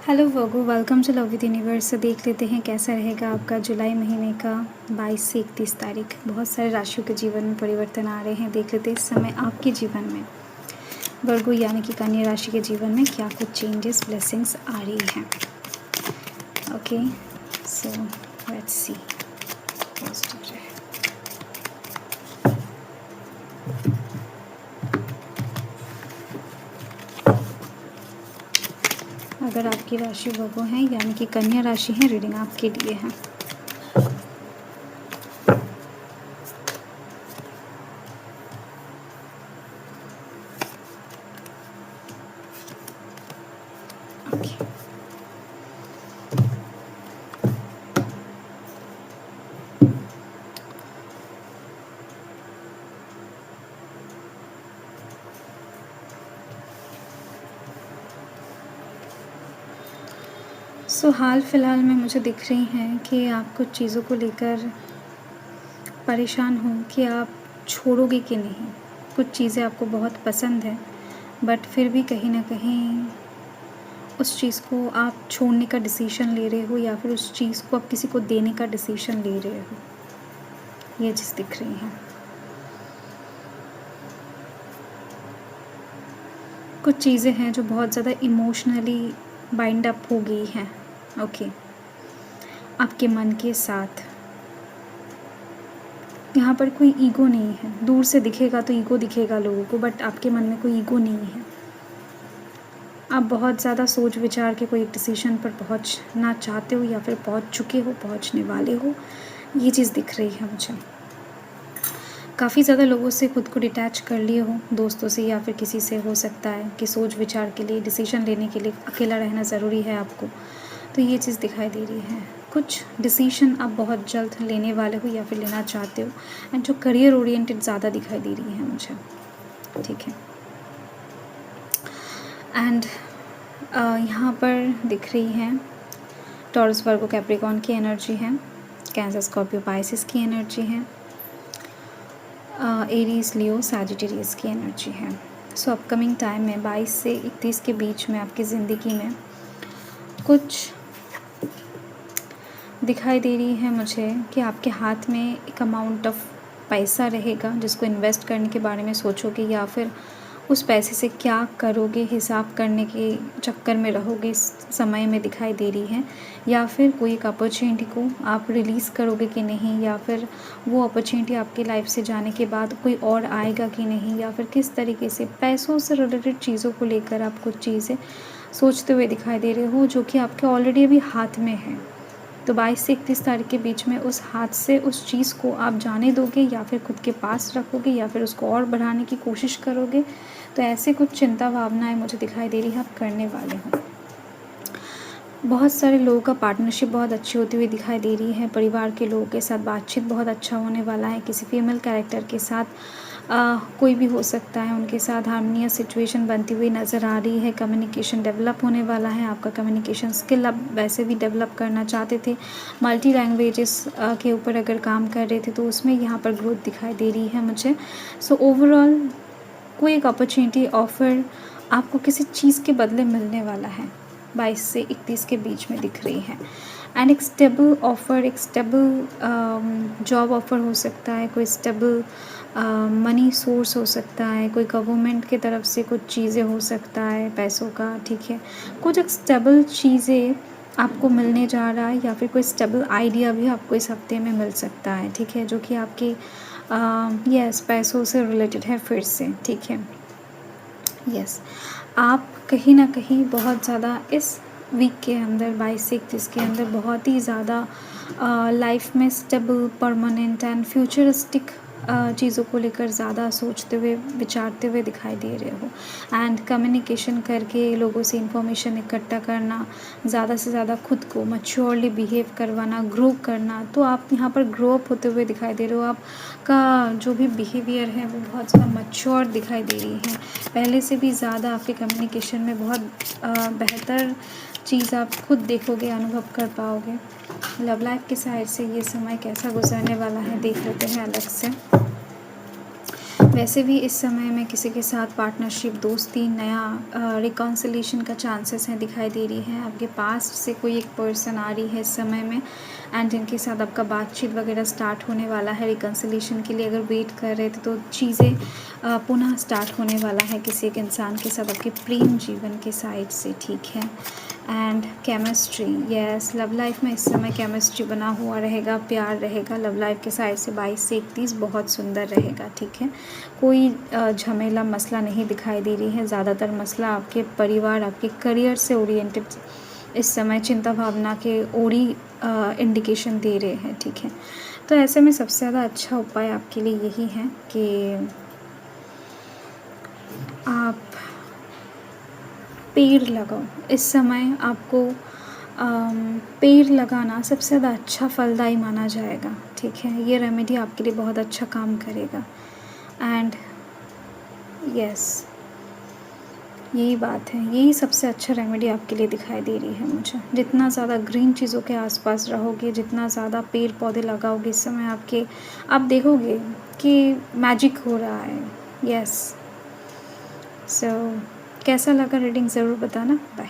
Hello Virgo, welcome to love with universe. से देख लेते हैं कैसा रहेगा आपका जुलाई महीने का 22 से 31 तारीख। बहुत सारे राशियों के जीवन में परिवर्तन आ रहे हैं। देख लेते हैं इस समय आपके जीवन में वर्गो यानी कि कन्या राशि के जीवन में क्या कुछ चेंजेस ब्लेसिंग्स आ रही हैं। Okay, so let's see. अगर आपकी राशि वर्गो है यानी कि कन्या राशि है, रीडिंग आपके लिए है। ओके, सो हाल फिलहाल में मुझे दिख रही हैं कि आप कुछ चीज़ों को लेकर परेशान हो कि आप छोड़ोगे कि नहीं। कुछ चीज़ें आपको बहुत पसंद है बट फिर भी कहीं ना कहीं उस चीज़ को आप छोड़ने का डिसीजन ले रहे हो या फिर उस चीज़ को आप किसी को देने का डिसीजन ले रहे हो। ये चीज़ दिख रही है। कुछ चीज़ें हैं जो बहुत ज़्यादा इमोशनली बाइंड अप हो गई हैं। ओके, आपके मन के साथ यहाँ पर कोई ईगो नहीं है। दूर से दिखेगा तो ईगो दिखेगा लोगों को, बट आपके मन में कोई ईगो नहीं है। आप बहुत ज़्यादा सोच विचार के कोई एक डिसीजन पर पहुँचना चाहते हो या फिर पहुँच चुके हो, पहुँचने वाले हो। ये चीज़ दिख रही है मुझे। काफ़ी ज़्यादा लोगों से खुद को डिटैच कर लिए हो, दोस्तों से या फिर किसी से हो सकता है कि सोच विचार के लिए, डिसीजन लेने के लिए अकेला रहना ज़रूरी है आपको। तो ये चीज़ दिखाई दे रही है। कुछ डिसीजन आप बहुत जल्द लेने वाले हो या फिर लेना चाहते हो, एंड जो करियर ओरिएंटेड ज़्यादा दिखाई दे रही है मुझे। ठीक है, एंड यहाँ पर दिख रही है टॉरस, वर्गो, कैप्रिकॉर्न की एनर्जी है। कैंसर, स्कॉर्पियो, पाइसिस की एनर्जी है। एरीज, लियो, सैजिटेरियस की एनर्जी है। सो अपकमिंग टाइम में 22 से 31 के बीच में आपकी ज़िंदगी में कुछ दिखाई दे रही है मुझे कि आपके हाथ में एक अमाउंट ऑफ पैसा रहेगा जिसको इन्वेस्ट करने के बारे में सोचोगे, या फिर उस पैसे से क्या करोगे हिसाब करने के चक्कर में रहोगे इस समय में दिखाई दे रही है। या फिर कोई एक अपॉर्चुनिटी को आप रिलीज़ करोगे कि नहीं, या फिर वो अपॉर्चुनिटी आपकी लाइफ से जाने के बाद कोई और आएगा कि नहीं, या फिर किस तरीके से पैसों से रिलेटेड चीज़ों को लेकर आप कुछ चीज़ें सोचते हुए दिखाई दे रहे हो जो कि आपके ऑलरेडी अभी हाथ में है। तो 22 से 31 तारीख के बीच में उस हाथ से उस चीज़ को आप जाने दोगे या फिर खुद के पास रखोगे या फिर उसको और बढ़ाने की कोशिश करोगे। तो ऐसे कुछ चिंता भावनाएं मुझे दिखाई दे रही है आप करने वाले हो। बहुत सारे लोगों का पार्टनरशिप बहुत अच्छी होती हुई दिखाई दे रही है। परिवार के लोगों के साथ बातचीत बहुत अच्छा होने वाला है। किसी फीमेल कैरेक्टर के साथ कोई भी हो सकता है, उनके साथ हार्मोनियस सिचुएशन बनती हुई नज़र आ रही है। कम्युनिकेशन डेवलप होने वाला है। आपका कम्युनिकेशन स्किल आप वैसे भी डेवलप करना चाहते थे। मल्टी लैंग्वेजेस के ऊपर अगर काम कर रहे थे तो उसमें यहाँ पर ग्रोथ दिखाई दे रही है मुझे। सो ओवरऑल कोई एक अपॉर्चुनिटी ऑफ़र आपको किसी चीज़ के बदले मिलने वाला है 22 से 31 के बीच में दिख रही है। एंड एक स्टेबल ऑफ़र, एक स्टेबल जॉब ऑफ़र हो सकता है, कोई स्टेबल मनी सोर्स हो सकता है, कोई गवर्नमेंट की तरफ से कुछ चीज़ें हो सकता है पैसों का। ठीक है, कुछ एक स्टेबल चीज़ें आपको मिलने जा रहा है, या फिर कोई स्टेबल आइडिया भी आपको इस हफ्ते में मिल सकता है। ठीक है, जो कि आपके यस पैसों से रिलेटेड है फिर से। ठीक है, यस आप कहीं ना कहीं बहुत ज़्यादा इस वीक के अंदर 22 से 31 के अंदर बहुत ही ज़्यादा लाइफ में स्टेबल, परमानेंट एंड फ्यूचरिस्टिक चीज़ों को लेकर ज़्यादा सोचते हुए, विचारते हुए दिखाई दे रहे हो। एंड कम्युनिकेशन करके लोगों से इंफॉर्मेशन इकट्ठा करना, ज़्यादा से ज़्यादा खुद को मैच्योरली बिहेव करवाना, ग्रो करना। तो आप यहाँ पर ग्रो अप होते हुए दिखाई दे रहे हो। आपका जो भी बिहेवियर है वो बहुत ज़्यादा मैच्योर दिखाई दे रही है। पहले से भी ज़्यादा आपके कम्युनिकेशन में बहुत बेहतर चीज़ आप खुद देखोगे, अनुभव कर पाओगे। लव लाइफ की साइड से ये समय कैसा गुजरने वाला है देख लेते हैं अलग से। वैसे भी इस समय में किसी के साथ पार्टनरशिप, दोस्ती, नया रिकॉन्सिलिएशन का चांसेस हैं, दिखाई दे रही है। आपके पास्ट से कोई एक पर्सन आ रही है इस समय में एंड जिनके साथ आपका बातचीत वगैरह स्टार्ट होने वाला है रिकॉन्सिलिएशन के लिए। अगर वेट कर रहे थे तो चीज़ें पुनः स्टार्ट होने वाला है किसी एक इंसान के साथ आपके प्रेम जीवन के साइड से, ठीक है। And chemistry, yes, love life में इस समय केमिस्ट्री बना हुआ रहेगा, प्यार रहेगा लव लाइफ के साइड से। 22 से 31 बहुत सुंदर रहेगा, ठीक है। कोई झमेला मसला नहीं दिखाई दे रही है। ज़्यादातर मसला आपके परिवार, आपके करियर से ओरिएंटेड इस समय चिंता भावना के ओरी इंडिकेशन दे रहे हैं, ठीक है। तो ऐसे में सबसे ज़्यादा अच्छा उपाय आपके लिए यही है कि आप पेड़ लगाओ। इस समय आपको पेड़ लगाना सबसे ज़्यादा अच्छा फलदायी माना जाएगा, ठीक है। ये रेमेडी आपके लिए बहुत अच्छा काम करेगा। एंड यस, यही बात है, यही सबसे अच्छा रेमेडी आपके लिए दिखाई दे रही है मुझे। जितना ज़्यादा ग्रीन चीज़ों के आसपास रहोगे, जितना ज़्यादा पेड़ पौधे लगाओगे इस समय आप देखोगे कि मैजिक हो रहा है। यस, सो कैसा लगा रीडिंग ज़रूर बताना। बाय।